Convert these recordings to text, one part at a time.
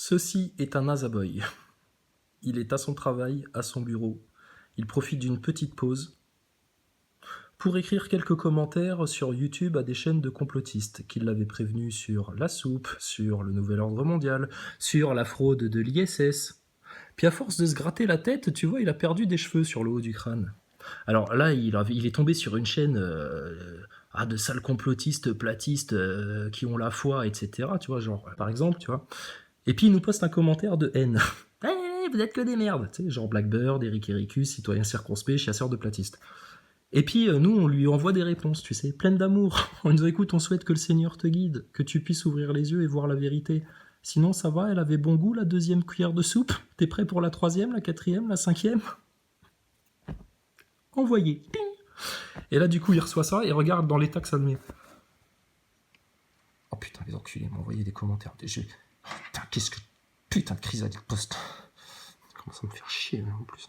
Ceci est un Azaboy. Il est à son travail, à son bureau. Il profite d'une petite pause pour écrire quelques commentaires sur YouTube à des chaînes de complotistes qui l'avaient prévenu sur la soupe, sur le nouvel ordre mondial, sur la fraude de l'ISS. Puis à force de se gratter la tête, tu vois, il a perdu des cheveux sur le haut du crâne. Alors là, il est tombé sur une chaîne de sales complotistes, platistes, qui ont la foi, etc. Tu vois, genre, par exemple, tu vois. Et puis il nous poste un commentaire de haine. Hey, vous êtes que des merdes, tu sais, genre Blackbird, Eric Ericus, citoyen circonspect, chasseur de platistes. Et puis nous, on lui envoie des réponses, tu sais, pleines d'amour. On nous dit, écoute, on souhaite que le Seigneur te guide, que tu puisses ouvrir les yeux et voir la vérité. Sinon, ça va, elle avait bon goût, la deuxième cuillère de soupe. T'es prêt pour la troisième, la quatrième, la cinquième? Envoyé. Ping. Et là, du coup, il reçoit ça et regarde dans l'état que ça le met. Oh putain, les enculés m'ont envoyé des commentaires. Oh, putain, qu'est-ce que... Putain de crise à poste. Comment ça me faire chier, en plus.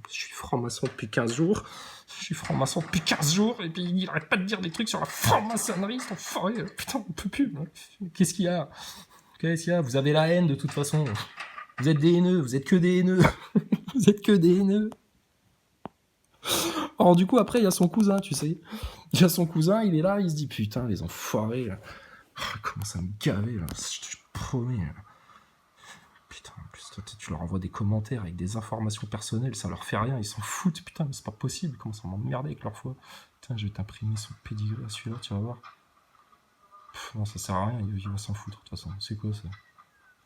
Je suis franc-maçon depuis 15 jours. Et puis il arrête pas de dire des trucs sur la franc-maçonnerie, cet enfoiré. Putain, on peut plus. Qu'est-ce qu'il y a? Vous avez la haine, de toute façon. Vous êtes des haineux, vous êtes que des haineux. Vous êtes que des haineux. Alors du coup, après, il y a son cousin, tu sais. Il y a son cousin, il est là, il se dit, putain, les enfoirés, là. Oh, comment ça me gaver, là. Je te promets, là. Putain, en plus, toi, tu leur envoies des commentaires avec des informations personnelles, ça leur fait rien, ils s'en foutent, putain, mais c'est pas possible, comment ça m'emmerder avec leur foi. Putain, je vais t'imprimer son pédigré à celui-là, tu vas voir. Non, ça sert à rien, il va s'en foutre, de toute façon. C'est quoi, ça?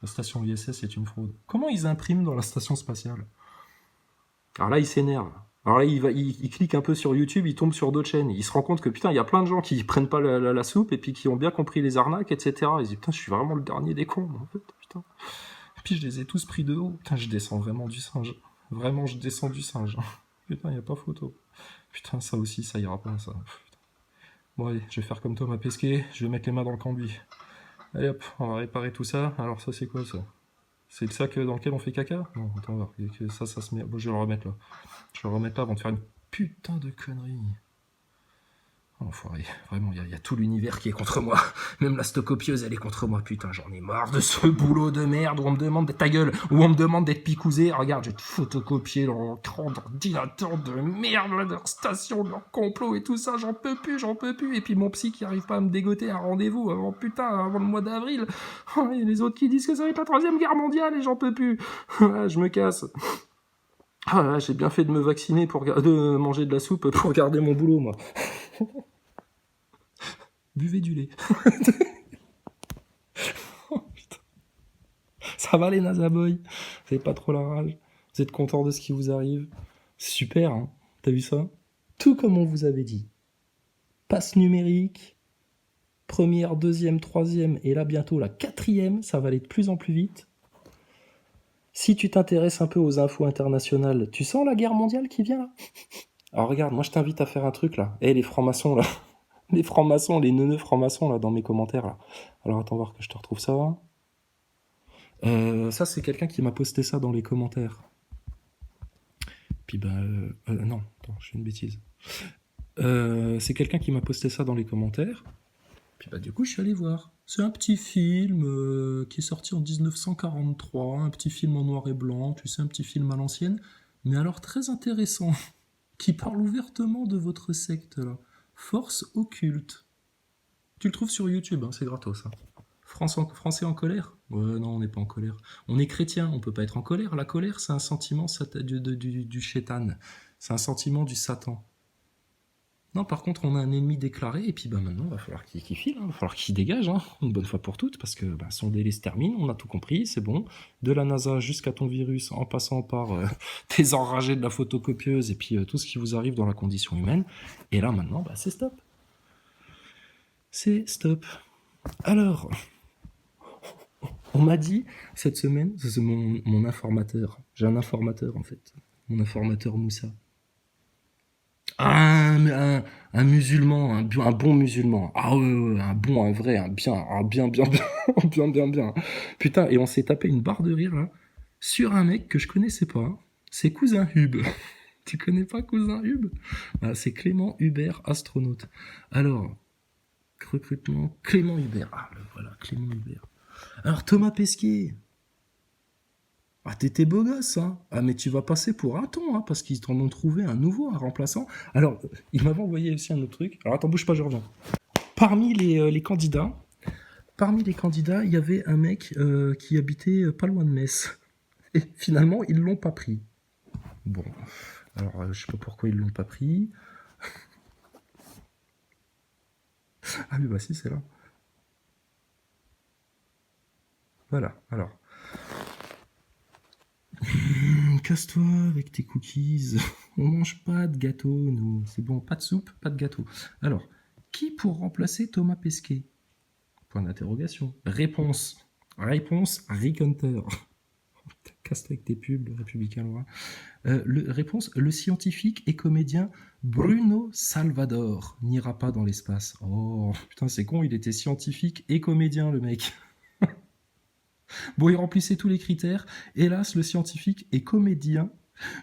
La station ISS est une fraude. Comment ils impriment dans la station spatiale? Alors là, il s'énerve. Alors là, il clique un peu sur YouTube, il tombe sur d'autres chaînes. Il se rend compte que putain, il y a plein de gens qui prennent pas la soupe et puis qui ont bien compris les arnaques, etc. Il se dit putain, je suis vraiment le dernier des cons, en fait, putain. Et puis je les ai tous pris de haut. Putain, je descends vraiment du singe. Vraiment, je descends du singe. Putain, y a pas photo. Putain, ça aussi, ça ira pas, ça. Putain. Bon, allez, je vais faire comme Thomas Pesquet, je vais mettre les mains dans le cambouis. Allez hop, on va réparer tout ça. Alors ça, c'est quoi, ça? C'est le sac dans lequel on fait caca? Non, attends, voir. Ça se met... Bon, je vais le remettre là. Je vais le remettre là avant de faire une putain de connerie. Oh, enfoiré. Vraiment, il y a tout l'univers qui est contre moi. Même la stockopieuse, elle est contre moi. Putain, j'en ai marre de ce boulot de merde où on me demande d'être ta gueule, où on me demande d'être picousé. Regarde, je vais te photocopier leur écran d'ordinateur de merde, là, de leur station, de leur complot et tout ça. J'en peux plus. Et puis mon psy qui arrive pas à me dégoter un rendez-vous avant le mois d'avril. Oh, et les autres qui disent que ça va être la 3e guerre mondiale et j'en peux plus. Je me casse. Ah là, j'ai bien fait de me vacciner de manger de la soupe pour garder mon boulot, moi. Buvez du lait. Oh, putain. Ça va les Nazaboy? Vous avez pas trop la rage? Vous êtes contents de ce qui vous arrive? Super, hein? T'as vu ça? Tout comme on vous avait dit. Passe numérique, première, deuxième, troisième, et là bientôt la 4e, ça va aller de plus en plus vite. Si tu t'intéresses un peu aux infos internationales, tu sens la guerre mondiale qui vient là? Alors regarde, moi je t'invite à faire un truc là. Les francs-maçons là. Les francs-maçons, les neuneux francs-maçons là dans mes commentaires là. Alors attends voir que je te retrouve ça. Ça c'est quelqu'un qui m'a posté ça dans les commentaires. Puis non, attends, je fais une bêtise. C'est quelqu'un qui m'a posté ça dans les commentaires. Puis du coup je suis allé voir. C'est un petit film qui est sorti en 1943, un petit film en noir et blanc, tu sais, un petit film à l'ancienne, mais alors très intéressant, qui parle ouvertement de votre secte là. Force occulte. Tu le trouves sur YouTube, hein, c'est gratos. Hein. Français en colère? Ouais, non, on n'est pas en colère. On est chrétien, on peut pas être en colère. La colère, c'est un sentiment du chétan. C'est un sentiment du Satan. Non, par contre, on a un ennemi déclaré, et puis maintenant, il va falloir qu'il file, hein, il va falloir qu'il dégage, hein, une bonne fois pour toutes, parce que son délai se termine, on a tout compris, c'est bon. De la NASA jusqu'à ton virus, en passant par tes enragés de la photocopieuse, et puis tout ce qui vous arrive dans la condition humaine. Et là, maintenant, c'est stop. C'est stop. Alors, on m'a dit, cette semaine, c'est mon informateur, j'ai un informateur, en fait, mon informateur Moussa. Un musulman, un bon musulman. Ah ouais, un bon, un vrai, un bien. Bien. Putain, et on s'est tapé une barre de rire, là, sur un mec que je connaissais pas. C'est Cousin Hub. Tu connais pas Cousin Hub? C'est Clément Hubert, astronaute. Alors, recrutement, Clément Hubert. Ah, voilà, Clément Hubert. Alors, Thomas Pesquet. Ah, t'étais beau gosse, hein. Ah, mais tu vas passer pour un ton, hein, parce qu'ils t'en ont trouvé un nouveau, un remplaçant. Alors, il m'avait envoyé aussi un autre truc. Alors, attends, bouge pas, je reviens. Parmi les candidats, il y avait un mec qui habitait pas loin de Metz. Et finalement, ils l'ont pas pris. Bon, alors je sais pas pourquoi ils l'ont pas pris. Ah oui, bah si, c'est là. Voilà, alors. Casse-toi avec tes cookies. On mange pas de gâteau, nous. C'est bon, pas de soupe, pas de gâteau. Alors, qui pour remplacer Thomas Pesquet? Point d'interrogation. Réponse. Réponse, Rick Hunter. Casse-toi avec tes pubs, le républicain Laura. Réponse, le scientifique et comédien Bruno Salvador n'ira pas dans l'espace. Oh, putain, c'est con, il était scientifique et comédien, le mec. Bon, il remplissait tous les critères. Hélas, le scientifique et comédien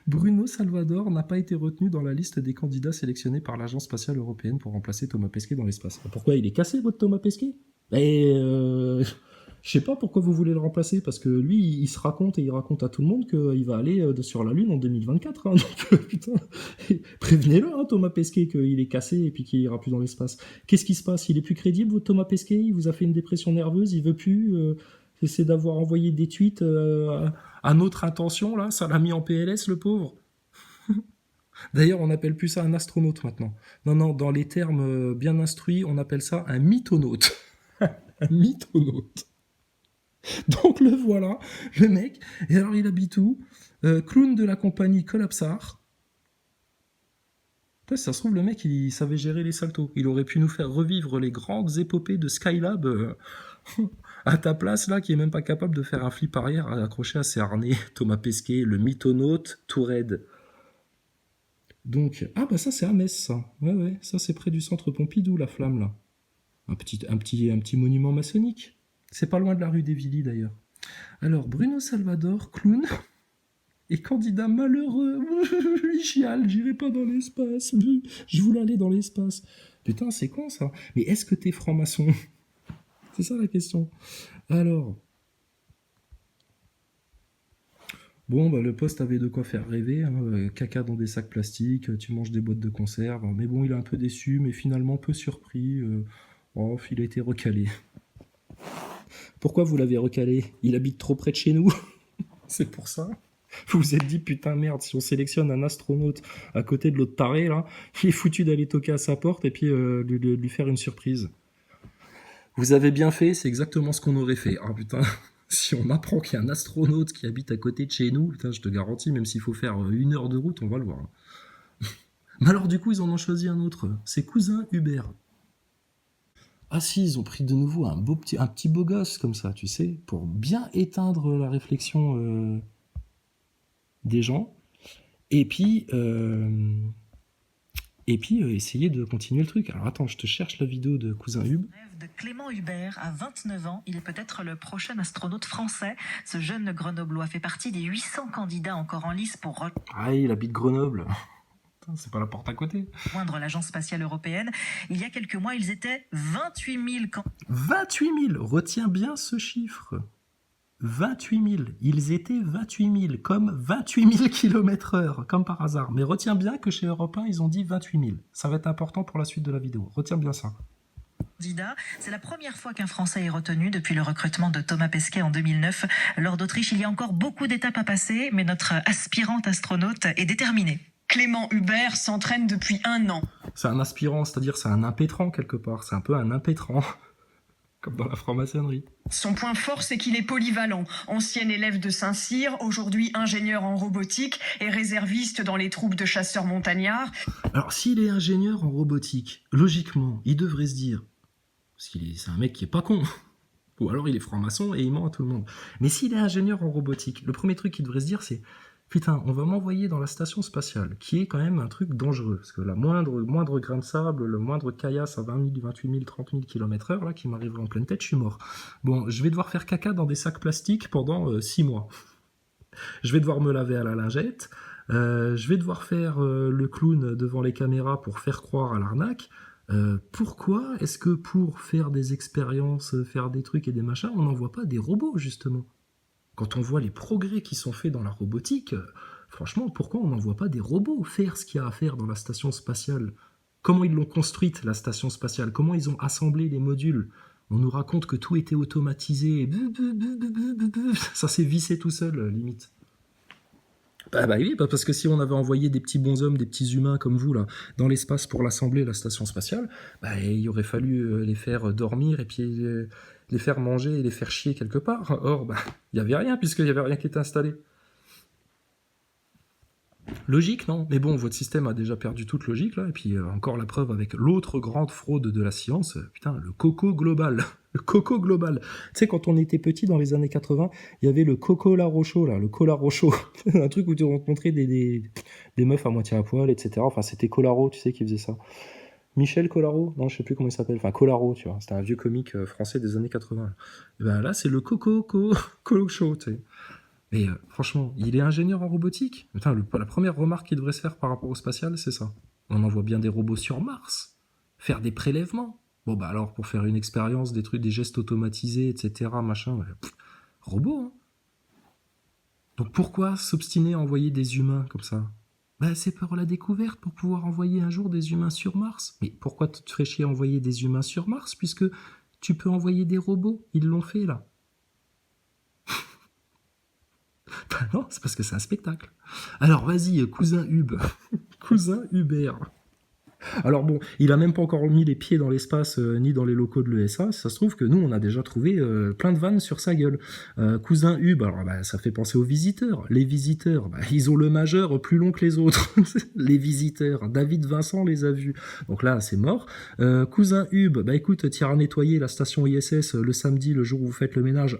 Bruno Salvador n'a pas été retenu dans la liste des candidats sélectionnés par l'Agence spatiale européenne pour remplacer Thomas Pesquet dans l'espace. Pourquoi il est cassé, votre Thomas Pesquet? Et je sais pas pourquoi vous voulez le remplacer, parce que lui, il se raconte et il raconte à tout le monde qu'il va aller sur la Lune en 2024. Hein, donc, putain, prévenez-le, hein, Thomas Pesquet, qu'il est cassé et puis qu'il ira plus dans l'espace. Qu'est-ce qui se passe? Il est plus crédible, votre Thomas Pesquet? Il vous a fait une dépression nerveuse, il veut plus c'est d'avoir envoyé des tweets à notre intention, là, ça l'a mis en PLS, le pauvre. D'ailleurs, on n'appelle plus ça un astronaute maintenant. Non, non, dans les termes bien instruits, on appelle ça un mythonaute. Un mythonaute. Donc le voilà, le mec. Et alors il habite où? Clown de la compagnie Collapsar. Putain, si ça se trouve, le mec, il savait gérer les saltos. Il aurait pu nous faire revivre les grandes épopées de Skylab à ta place, là, qui est même pas capable de faire un flip arrière accroché à ses harnais. Thomas Pesquet, le mythonaute, tout raide. Donc, ah bah ça c'est à Metz, ça. Ouais, ouais, ça c'est près du centre Pompidou, la flamme, là. Un petit monument maçonnique. C'est pas loin de la rue des Villiers, d'ailleurs. Alors, Bruno Salvador, clown, et candidat malheureux. Il chiale, j'irai pas dans l'espace. Je voulais aller dans l'espace. Putain, c'est con, ça. Mais est-ce que t'es franc-maçon? C'est ça la question. Alors, bon, bah, le poste avait de quoi faire rêver, hein, caca dans des sacs plastiques, tu manges des boîtes de conserve. Mais bon, il est un peu déçu, mais finalement peu surpris. Oh, il a été recalé. Pourquoi vous l'avez recalé? Il habite trop près de chez nous. C'est pour ça. Vous vous êtes dit, putain merde, si on sélectionne un astronaute à côté de l'autre taré, là, il est foutu d'aller toquer à sa porte et puis lui faire une surprise. Vous avez bien fait, c'est exactement ce qu'on aurait fait. Ah putain, si on apprend qu'il y a un astronaute qui habite à côté de chez nous, putain, je te garantis, même s'il faut faire 1 heure de route, on va le voir. Mais alors du coup, ils en ont choisi un autre. C'est cousin Hubert. Ah si, ils ont pris de nouveau un petit beau gosse comme ça, tu sais, pour bien éteindre la réflexion des gens. Et puis, essayer de continuer le truc. Alors attends, je te cherche la vidéo de cousin Hub. Rêve de Clément Hubert, à 29 ans, il est peut-être le prochain astronaute français. Ce jeune Grenoblois fait partie des 800 candidats encore en lice pour Ah, il habite Grenoble. C'est pas la porte à côté. rejoindre l'Agence spatiale européenne. Il y a quelques mois, ils étaient 28 000 28 000, retiens bien ce chiffre. 28 000, ils étaient 28 000, comme 28 000 km/h, comme par hasard. Mais retiens bien que chez Europe 1, ils ont dit 28 000. Ça va être important pour la suite de la vidéo. Retiens bien ça. candidats. C'est la première fois qu'un Français est retenu depuis le recrutement de Thomas Pesquet en 2009. Lors d'Autriche, il y a encore beaucoup d'étapes à passer, mais notre aspirante astronaute est déterminée. Clément Hubert s'entraîne depuis 1 an. C'est un aspirant, c'est-à-dire c'est un impétrant quelque part. C'est un peu un impétrant, comme dans la franc-maçonnerie. Son point fort, c'est qu'il est polyvalent. Ancien élève de Saint-Cyr, aujourd'hui ingénieur en robotique et réserviste dans les troupes de chasseurs montagnards. Alors, s'il est ingénieur en robotique, logiquement, il devrait se dire, parce c'est un mec qui est pas con, ou alors il est franc-maçon et il ment à tout le monde. Mais s'il est ingénieur en robotique, le premier truc qu'il devrait se dire, c'est putain, on va m'envoyer dans la station spatiale, qui est quand même un truc dangereux, parce que la moindre grain de sable, le moindre caillasse à 20 000, 28 000, 30 000 km/h, là, qui m'arriverait en pleine tête, je suis mort. Bon, je vais devoir faire caca dans des sacs plastiques pendant 6 mois. Je vais devoir me laver à la lingette, je vais devoir faire le clown devant les caméras pour faire croire à l'arnaque. Pourquoi est-ce que pour faire des expériences, faire des trucs et des machins, on n'envoie pas des robots, justement? Quand on voit les progrès qui sont faits dans la robotique, franchement, pourquoi on n'envoie pas des robots faire ce qu'il y a à faire dans la station spatiale? Comment ils l'ont construite, la station spatiale? Comment ils ont assemblé les modules? On nous raconte que tout était automatisé. Ça s'est vissé tout seul, limite. Bah oui, parce que si on avait envoyé des petits bonshommes, des petits humains comme vous, là, dans l'espace pour l'assembler, la station spatiale, bah, il aurait fallu les faire dormir et puis les faire manger et les faire chier quelque part. Or, bah, il n'y avait rien, puisqu'il n'y avait rien qui était installé. Logique, non? Mais bon, votre système a déjà perdu toute logique, là, et puis encore la preuve avec l'autre grande fraude de la science, putain, le coco global. Le coco global. Tu sais, quand on était petit dans les années 80, il y avait le coco la rocho, là, le cola rocho. Un truc où tu rencontrais des meufs à moitié à poil, etc. Enfin, c'était Colaro, tu sais, qui faisait ça. Michel Colaro? Non, je sais plus comment il s'appelle. Enfin, Colaro, tu vois. C'était un vieux comique français des années 80. Et ben là, c'est le colo show, tu sais. Mais franchement, il est ingénieur en robotique. Putain, la première remarque qu'il devrait se faire par rapport au spatial, c'est ça. On envoie bien des robots sur Mars. Faire des prélèvements. Bon, bah alors, pour faire une expérience, des trucs, des gestes automatisés, etc., machin, robot, hein. Donc pourquoi s'obstiner à envoyer des humains comme ça? Bah, c'est pour la découverte, pour pouvoir envoyer un jour des humains sur Mars. Mais pourquoi tu te ferais chier à envoyer des humains sur Mars, puisque tu peux envoyer des robots? Ils l'ont fait, là. Bah non, c'est parce que c'est un spectacle. Alors vas-y, cousin Hub. Cousin Hubert. Alors bon, il a même pas encore mis les pieds dans l'espace ni dans les locaux de l'ESA. Ça se trouve que nous, on a déjà trouvé plein de vannes sur sa gueule. Cousin Hub, alors bah, ça fait penser aux visiteurs. Les visiteurs, bah, ils ont le majeur plus long que les autres. Les visiteurs, David Vincent les a vus. Donc là, c'est mort. Cousin Hub, bah écoute, tu iras nettoyer la station ISS le samedi, le jour où vous faites le ménage.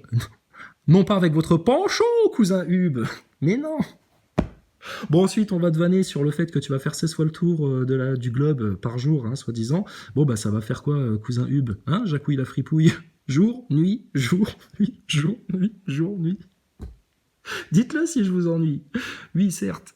Non pas avec votre pancho, cousin Hub. Mais non. Bon, ensuite, on va te vanner sur le fait que tu vas faire 16 fois le tour du globe par jour, hein, soi-disant. Bon, bah, ça va faire quoi, cousin Hub? Hein, Jacouille la fripouille? Jour, nuit, jour, nuit, jour, nuit, jour, nuit. Dites-le si je vous ennuie. Oui, certes.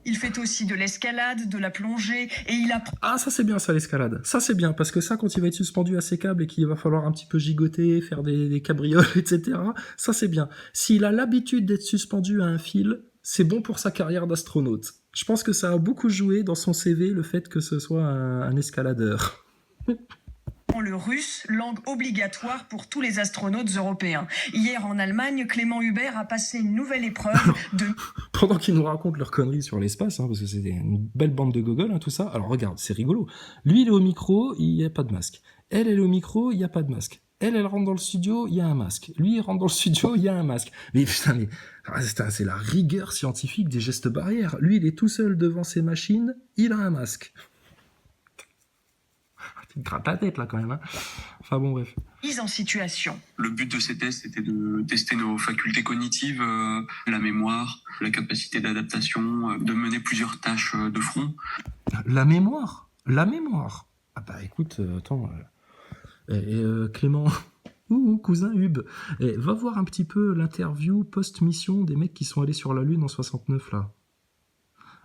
Il fait aussi de l'escalade, de la plongée, et il apprend... Ah, ça c'est bien ça, l'escalade. Ça c'est bien, parce que ça, quand il va être suspendu à ses câbles et qu'il va falloir un petit peu gigoter, faire des cabrioles, etc., ça c'est bien. S'il a l'habitude d'être suspendu à un fil, c'est bon pour sa carrière d'astronaute. Je pense que ça a beaucoup joué dans son CV, le fait que ce soit un escaladeur. le russe, langue obligatoire pour tous les astronautes européens. Hier en Allemagne, Clément Hubert a passé une nouvelle épreuve de... Pendant qu'ils nous racontent leurs conneries sur l'espace, hein, parce que c'est une belle bande de gogoles, hein, tout ça. Alors regarde, c'est rigolo. Lui, il est au micro, il n'y a pas de masque. Elle est au micro, il n'y a pas de masque. Elle rentre dans le studio, il y a un masque. Lui, il rentre dans le studio, il y a un masque. Mais putain, c'est la rigueur scientifique des gestes barrières. Lui, il est tout seul devant ses machines, il a un masque. Tu te grattes la tête, là, quand même. Hein. Enfin, bon, bref. Mise en situation. Le but de ces tests était de tester nos facultés cognitives, la mémoire, la capacité d'adaptation, de mener plusieurs tâches de front. La mémoire. Ah bah, écoute, attends... Clément, cousin Hub, va voir un petit peu l'interview post-mission des mecs qui sont allés sur la Lune en 69 là.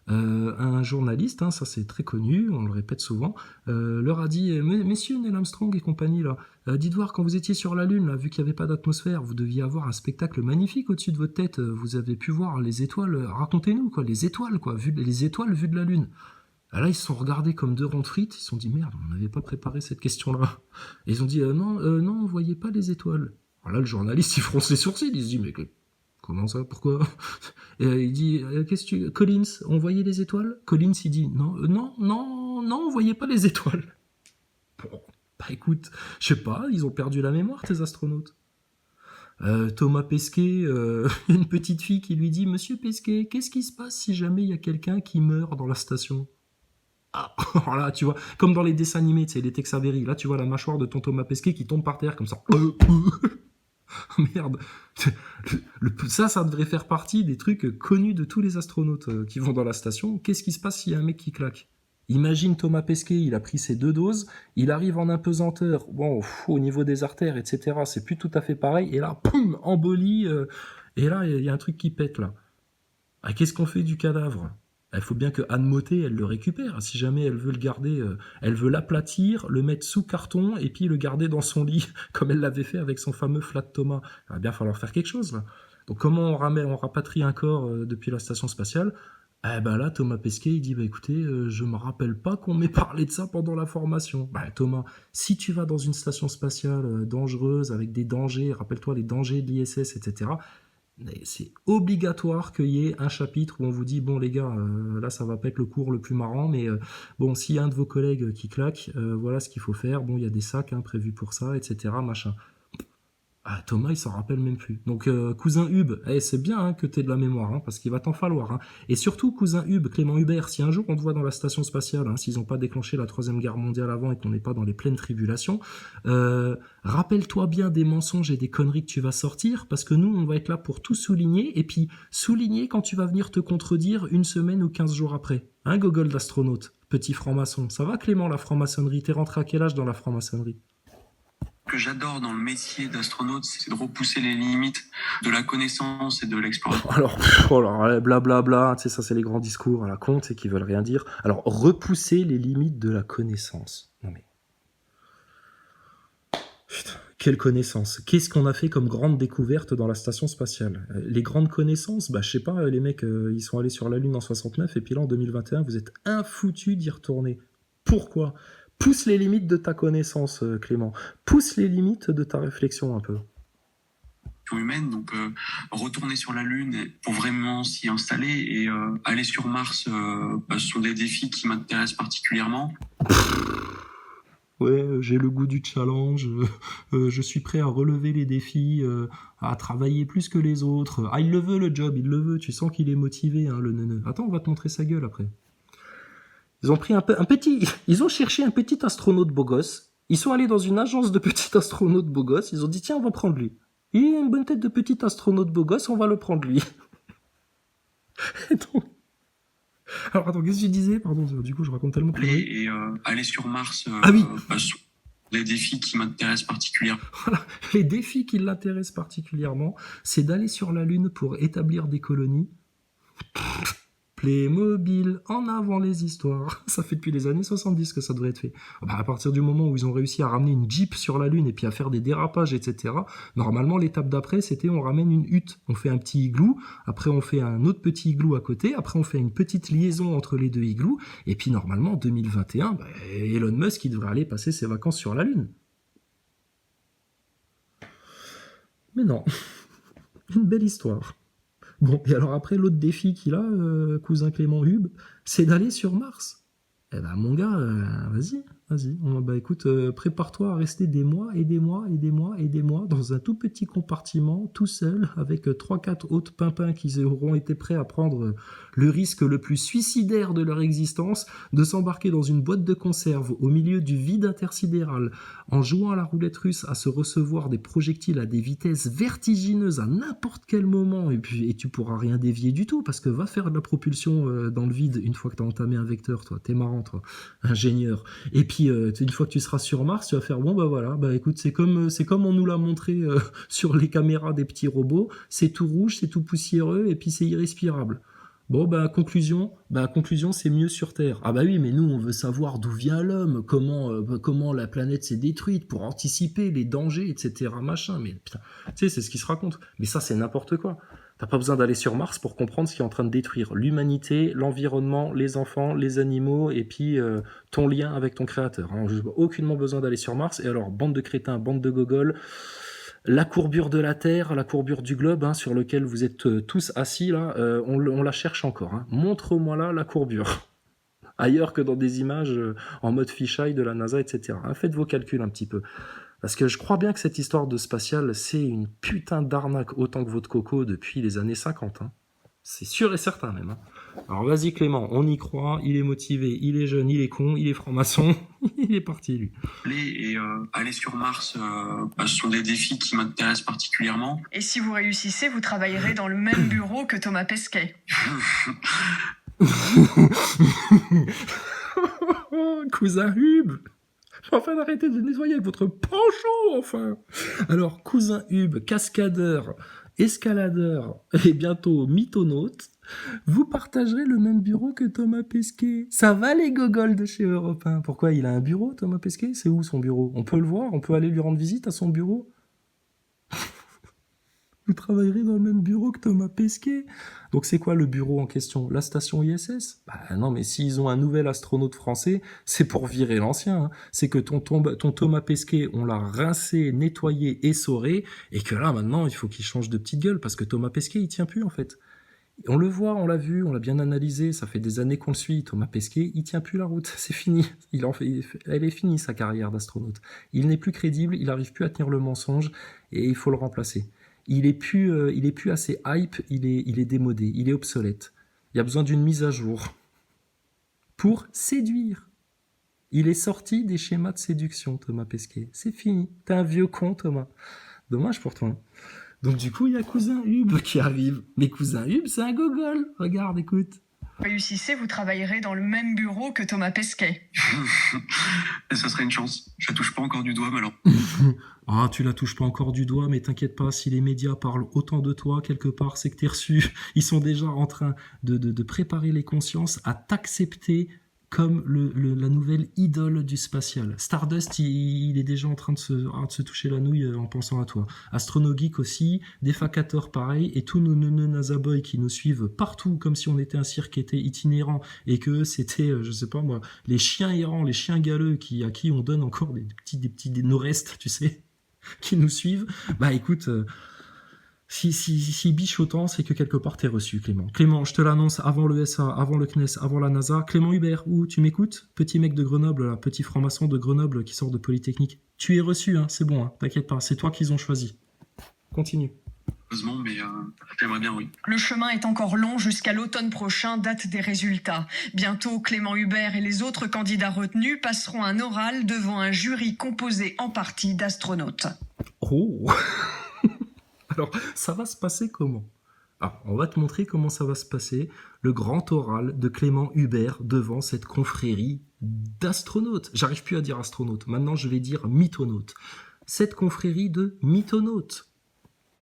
Un journaliste, hein, ça c'est très connu, on le répète souvent, leur a dit messieurs Neil Armstrong et compagnie là, dites voir quand vous étiez sur la Lune là, vu qu'il n'y avait pas d'atmosphère, vous deviez avoir un spectacle magnifique au-dessus de votre tête, vous avez pu voir les étoiles, racontez-nous quoi, les étoiles vues de la Lune. Ah là, ils se sont regardés comme deux ronds de frites, ils se sont dit merde, on n'avait pas préparé cette question-là. Et ils ont dit non, on voyait pas les étoiles. Alors là, le journaliste, il fronce les sourcils, il se dit mais comment ça, pourquoi? Et il dit Collins, on voyait les étoiles? Collins, il dit non, on voyait pas les étoiles. Bon, bah écoute, je sais pas, ils ont perdu la mémoire, tes astronautes. Thomas Pesquet, il y a une petite fille qui lui dit Monsieur Pesquet, qu'est-ce qui se passe si jamais il y a quelqu'un qui meurt dans la station? Ah, là, tu vois, comme dans les dessins animés, tu sais, les Tex Avery, là, tu vois la mâchoire de ton Thomas Pesquet qui tombe par terre comme ça. Merde. Ça devrait faire partie des trucs connus de tous les astronautes qui vont dans la station. Qu'est-ce qui se passe s'il y a un mec qui claque? Imagine Thomas Pesquet, il a pris ses 2 doses, il arrive en apesanteur, bon, au niveau des artères, etc., c'est plus tout à fait pareil, et là, poum, embolie, et là, il y a un truc qui pète, là. Ah, qu'est-ce qu'on fait du cadavre? Il faut bien que Anne Mottet, elle le récupère. Si jamais elle veut le garder, elle veut l'aplatir, le mettre sous carton et puis le garder dans son lit, comme elle l'avait fait avec son fameux Flat Thomas. Il va bien falloir faire quelque chose, là. Donc comment on rapatrie un corps depuis la station spatiale? Eh ben là, Thomas Pesquet, il dit, bah écoutez, je me rappelle pas qu'on m'ait parlé de ça pendant la formation. Bah Thomas, si tu vas dans une station spatiale dangereuse, avec des dangers, rappelle-toi les dangers de l'ISS, etc., mais c'est obligatoire qu'il y ait un chapitre où on vous dit, bon les gars, là ça va pas être le cours le plus marrant, mais bon, s'il y a un de vos collègues qui claque, voilà ce qu'il faut faire, bon, il y a des sacs prévus pour ça, etc., machin. Ah, Thomas, il s'en rappelle même plus. Donc, cousin Hub, c'est bien que tu aies de la mémoire, parce qu'il va t'en falloir. Et surtout, cousin Hub, Clément Hubert, si un jour on te voit dans la station spatiale, s'ils n'ont pas déclenché la Troisième Guerre mondiale avant et qu'on n'est pas dans les pleines tribulations, rappelle-toi bien des mensonges et des conneries que tu vas sortir, parce que nous, on va être là pour tout souligner, et puis souligner quand tu vas venir te contredire une semaine ou 15 jours après. Gogol d'astronaute, petit franc-maçon. Ça va, Clément, la franc-maçonnerie? T'es rentré à quel âge dans la franc-maçonnerie? Que j'adore dans le métier d'astronaute, c'est de repousser les limites de la connaissance et de l'exploration. Alors, blablabla, tu sais, ça c'est les grands discours à la con, tu sais, qui veulent rien dire. Alors, repousser les limites de la connaissance. Non mais... Putain, quelle connaissance? Qu'est-ce qu'on a fait comme grande découverte dans la station spatiale? Les grandes connaissances, je sais pas, les mecs, ils sont allés sur la Lune en 69, et puis là, en 2021, vous êtes infoutus d'y retourner. Pourquoi? Pousse les limites de ta connaissance, Clément. Pousse les limites de ta réflexion un peu. Humaine, donc retourner sur la Lune pour vraiment s'y installer et aller sur Mars, ce sont des défis qui m'intéressent particulièrement. Ouais, j'ai le goût du challenge, je suis prêt à relever les défis, à travailler plus que les autres. Ah, il le veut le job, il le veut, tu sens qu'il est motivé, le neuneu. Attends, on va te montrer sa gueule après. Ils ont pris ils ont cherché un petit astronaute beau gosse. Ils sont allés dans une agence de petits astronautes beau gosse. Ils ont dit, tiens, on va prendre lui. Il a une bonne tête de petit astronaute beau gosse, on va le prendre lui. Alors attends, qu'est-ce que je disais? Pardon, du coup, je raconte tellement plus. Et aller sur Mars, oui. sont des défis qui m'intéressent particulièrement. Voilà, les défis qui l'intéressent particulièrement, c'est d'aller sur la Lune pour établir des colonies. Playmobil, en avant les histoires. Ça fait depuis les années 70 que ça devrait être fait. À partir du moment où ils ont réussi à ramener une Jeep sur la Lune et puis à faire des dérapages, etc., normalement, l'étape d'après, c'était on ramène une hutte. On fait un petit igloo, après on fait un autre petit igloo à côté, après on fait une petite liaison entre les deux igloos, et puis normalement, en 2021, Elon Musk, il devrait aller passer ses vacances sur la Lune. Mais non. Une belle histoire. Bon, et alors après, l'autre défi qu'il a, cousin Clément Hub, c'est d'aller sur Mars. Eh ben, mon gars, vas-y. Écoute, prépare-toi à rester des mois et des mois et des mois et des mois dans un tout petit compartiment, tout seul, avec 3-4 autres pimpins qui auront été prêts à prendre le risque le plus suicidaire de leur existence, de s'embarquer dans une boîte de conserve au milieu du vide intersidéral, en jouant à la roulette russe, à se recevoir des projectiles à des vitesses vertigineuses à n'importe quel moment, et tu pourras rien dévier du tout, parce que va faire de la propulsion dans le vide une fois que tu as entamé un vecteur, toi. T'es marrant, toi, ingénieur. Et puis, une fois que tu seras sur Mars, tu vas faire, écoute, c'est comme on nous l'a montré sur les caméras des petits robots, c'est tout rouge, c'est tout poussiéreux, et puis c'est irrespirable. Bon, conclusion, c'est mieux sur Terre. Ah oui, mais nous, on veut savoir d'où vient l'homme, comment la planète s'est détruite, pour anticiper les dangers, etc., machin. Mais putain, tu sais, c'est ce qui se raconte. Mais ça, c'est n'importe quoi. T'as pas besoin d'aller sur Mars pour comprendre ce qui est en train de détruire l'humanité, l'environnement, les enfants, les animaux, et puis ton lien avec ton créateur. J'ai aucunement besoin d'aller sur Mars. Et alors, bande de crétins, bande de gogoles, la courbure de la Terre, la courbure du globe, sur lequel vous êtes tous assis, là, on la cherche encore. Montre-moi là la courbure. Ailleurs que dans des images en mode fisheye de la NASA, etc. Faites vos calculs un petit peu. Parce que je crois bien que cette histoire de spatial, c'est une putain d'arnaque autant que votre coco depuis les années 50. C'est sûr et certain même. Alors vas-y Clément, on y croit, il est motivé, il est jeune, il est con, il est franc-maçon, il est parti lui. Et aller sur Mars, ce sont des défis qui m'intéressent particulièrement. Et si vous réussissez, vous travaillerez dans le même bureau que Thomas Pesquet. Cousin Hub, enfin d'arrêter de nettoyer avec votre pancho, enfin. Alors cousin Hub, cascadeur, escaladeur et bientôt mythonaute, vous partagerez le même bureau que Thomas Pesquet. Ça va les gogoles de chez Europe 1. Pourquoi il a un bureau, Thomas Pesquet? C'est où son bureau? On peut le voir? On peut aller lui rendre visite à son bureau? Vous travaillerez dans le même bureau que Thomas Pesquet. Donc c'est quoi le bureau en question? La station ISS? Bah non, mais s'ils ont un nouvel astronaute français, c'est pour virer l'ancien. Hein. C'est que ton Thomas Pesquet, on l'a rincé, nettoyé, essoré, et que là maintenant, il faut qu'il change de petite gueule, parce que Thomas Pesquet, il tient plus en fait. On le voit, on l'a vu, on l'a bien analysé, ça fait des années qu'on le suit. Thomas Pesquet, il tient plus la route, c'est fini. Elle est finie sa carrière d'astronaute. Il n'est plus crédible, il n'arrive plus à tenir le mensonge, et il faut le remplacer. Il est plus assez hype, il est démodé, il est obsolète. Il y a besoin d'une mise à jour pour séduire. Il est sorti des schémas de séduction, Thomas Pesquet. C'est fini. T'es un vieux con, Thomas. Dommage pour toi. Donc du coup, il y a cousin Hub qui arrive. Mais cousin Hub, c'est un gogol. Regarde, écoute. Réussissez, vous travaillerez dans le même bureau que Thomas Pesquet. Et ça serait une chance. Je la touche pas encore du doigt, mais alors. Ah, tu la touches pas encore du doigt, mais t'inquiète pas, si les médias parlent autant de toi, quelque part, c'est que t'es reçu. Ils sont déjà en train de préparer les consciences à t'accepter comme la nouvelle idole du spatial. Stardust, il est déjà en train de se toucher la nouille en pensant à toi. Astronogeek aussi, Defacator pareil, et tous nos nazaboys qui nous suivent partout, comme si on était un cirque était itinérant, et que c'était, je sais pas moi, les chiens errants, les chiens galeux à qui on donne encore nos restes, tu sais, qui nous suivent. Bah écoute... Si biche autant, c'est que quelque part t'es reçu, Clément. Clément, je te l'annonce avant le SA, avant le CNES, avant la NASA. Clément Hubert, où tu m'écoutes? Petit mec de Grenoble, là, petit franc-maçon de Grenoble qui sort de Polytechnique. Tu es reçu, hein, c'est bon, hein, t'inquiète pas, c'est toi qu'ils ont choisi. Continue. Heureusement, mais j'aimerais bien, oui. Le chemin est encore long jusqu'à l'automne prochain, date des résultats. Bientôt, Clément Hubert et les autres candidats retenus passeront un oral devant un jury composé en partie d'astronautes. Oh. Alors, ça va se passer comment? Alors, on va te montrer comment ça va se passer, le grand oral de Clément Hubert devant cette confrérie d'astronautes. J'arrive plus à dire astronaute, maintenant je vais dire mythonaute. Cette confrérie de mythonautes.